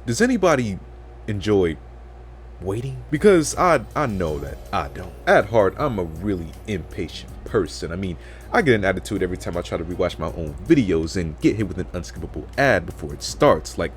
Does anybody enjoy waiting? Because I know that I don't. At heart, I'm a really impatient person. I mean, I get an attitude every time I try to rewatch my own videos and get hit with an unskippable ad before it starts, like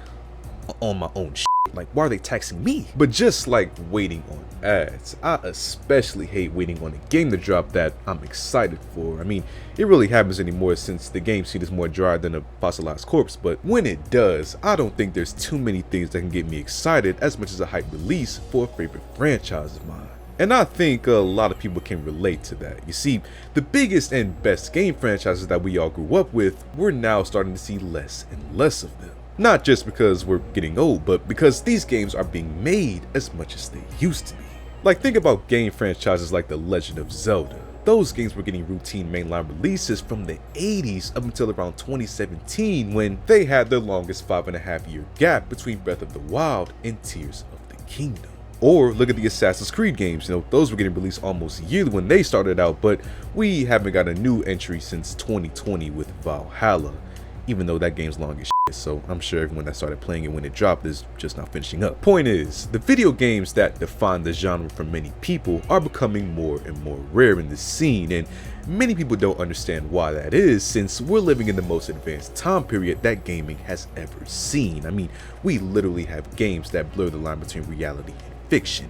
on my own shit. Like, why are they taxing me? But just like waiting on ads, I especially hate waiting on a game to drop that I'm excited for. I mean, it really happens anymore since the game scene is more dry than a fossilized corpse, but when it does, I don't think there's too many things that can get me excited as much as a hype release for a favorite franchise of mine. And I think a lot of people can relate to that. You see, the biggest and best game franchises that we all grew up with, we're now starting to see less and less of them. Not just because we're getting old, but because these games are being made as much as they used to be. Like, think about game franchises like The Legend of Zelda. Those games were getting routine mainline releases from the 80s up until around 2017, when they had their longest 5.5-year gap between Breath of the Wild and Tears of the Kingdom. Or look at the Assassin's Creed games, those were getting released almost yearly when they started out, but we haven't got a new entry since 2020 with Valhalla, even though that game's long as shit, so I'm sure everyone that started playing it when it dropped is just not finishing up. Point is, the video games that define the genre for many people are becoming more and more rare in the scene, and many people don't understand why that is, since we're living in the most advanced time period that gaming has ever seen. I mean, we literally have games that blur the line between reality and fiction.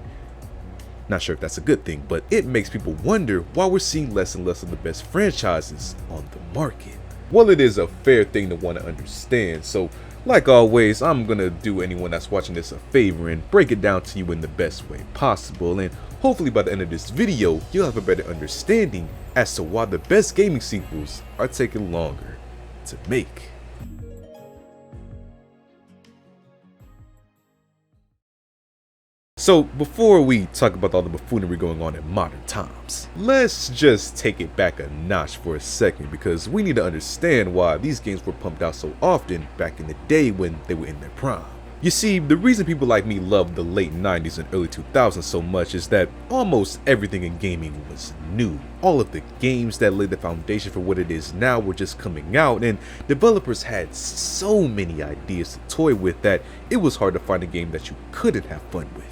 Not sure if that's a good thing, but it makes people wonder why we're seeing less and less of the best franchises on the market. Well, it is a fair thing to want to understand, so like always, I'm gonna do anyone that's watching this a favor and break it down to you in the best way possible, and hopefully by the end of this video, you'll have a better understanding as to why the best gaming sequels are taking longer to make. So before we talk about all the buffoonery going on in modern times, let's just take it back a notch for a second, because we need to understand why these games were pumped out so often back in the day when they were in their prime. You see, the reason people like me love the late 90s and early 2000s so much is that almost everything in gaming was new. All of the games that laid the foundation for what it is now were just coming out, and developers had so many ideas to toy with that it was hard to find a game that you couldn't have fun with,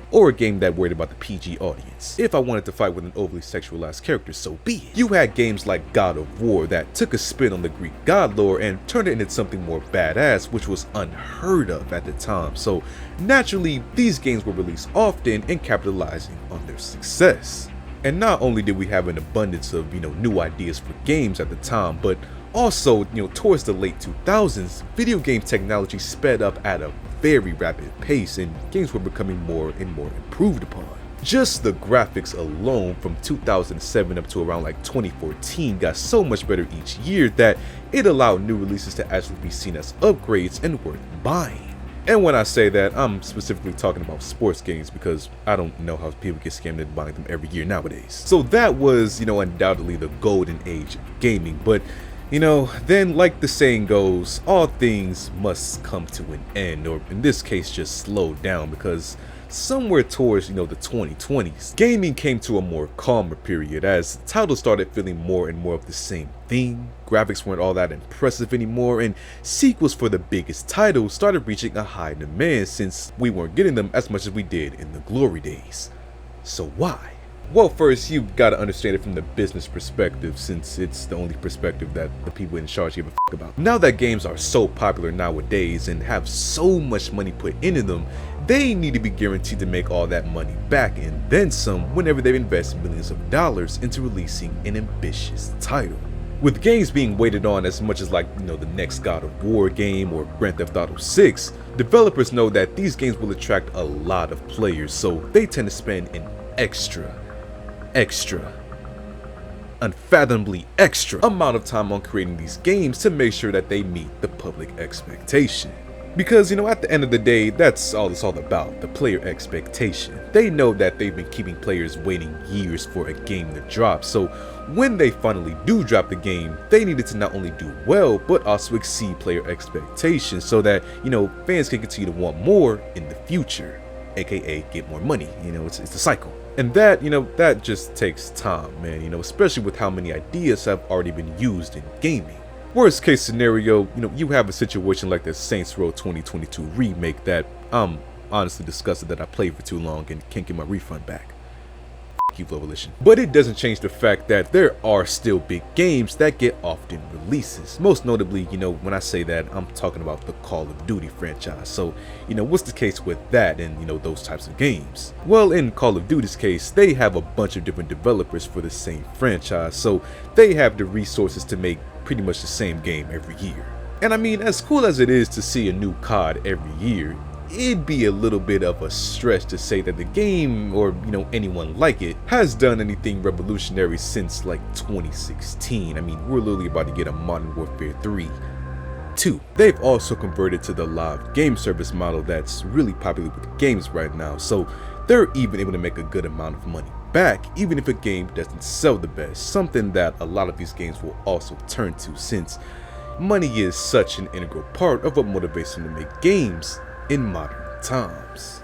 or a game that worried about the PG audience. If I wanted to fight with an overly sexualized character, so be it. You had games like God of War that took a spin on the Greek god lore and turned it into something more badass, which was unheard of at the time. So naturally, these games were released often and capitalizing on their success. And not only did we have an abundance of, new ideas for games at the time, but also, towards the late 2000s, video game technology sped up at a very rapid pace, and games were becoming more and more improved upon. Just the graphics alone from 2007 up to around like 2014 got so much better each year that it allowed new releases to actually be seen as upgrades and worth buying. And when I say that, I'm specifically talking about sports games, because I don't know how people get scammed into buying them every year nowadays. So that was, undoubtedly the golden age of gaming, but then like the saying goes, all things must come to an end, or in this case just slow down, because somewhere towards the 2020s, gaming came to a more calmer period as titles started feeling more and more of the same thing, graphics weren't all that impressive anymore, and sequels for the biggest titles started reaching a high demand since we weren't getting them as much as we did in the glory days. So why? Well, first, you gotta understand it from the business perspective, since it's the only perspective that the people in charge give a fuck about. Now that games are so popular nowadays and have so much money put into them, they need to be guaranteed to make all that money back and then some whenever they invest millions of dollars into releasing an ambitious title. With games being waited on as much as like, the next God of War game or Grand Theft Auto 6, developers know that these games will attract a lot of players, so they tend to spend an unfathomably extra amount of time on creating these games to make sure that they meet the public expectation. Because, at the end of the day, that's all it's all about, the player expectation. They know that they've been keeping players waiting years for a game to drop, so when they finally do drop the game, they need it to not only do well, but also exceed player expectations so that, fans can continue to want more in the future, aka get more money. It's a cycle. And that, that just takes time, man, especially with how many ideas have already been used in gaming. Worst case scenario, you have a situation like the Saints Row 2022 remake that I'm honestly disgusted that I played for too long and can't get my refund back. You, 𝘍𝑌𝘌𝘓. But it doesn't change the fact that there are still big games that get often releases. Most notably, when I say that, I'm talking about the Call of Duty franchise. So, what's the case with that and, those types of games? Well, in Call of Duty's case, they have a bunch of different developers for the same franchise, so they have the resources to make pretty much the same game every year. And I mean, as cool as it is to see a new COD every year, it'd be a little bit of a stretch to say that the game, or anyone like it, has done anything revolutionary since like 2016. I mean, we're literally about to get a Modern Warfare 3. 2. They've also converted to the live game service model that's really popular with the games right now, so they're even able to make a good amount of money back even if a game doesn't sell the best, something that a lot of these games will also turn to, since money is such an integral part of what motivates them to make games in modern times.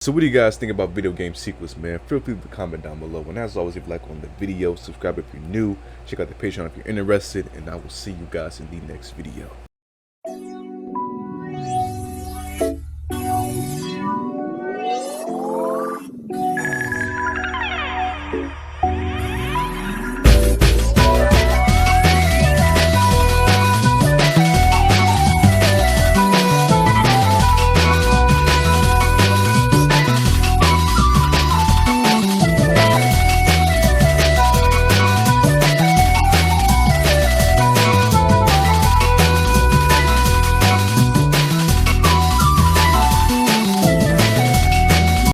So what do you guys think about video game sequels, man? Feel free to comment down below. And as always, if you like on the video, subscribe if you're new, check out the Patreon if you're interested, and I will see you guys in the next video.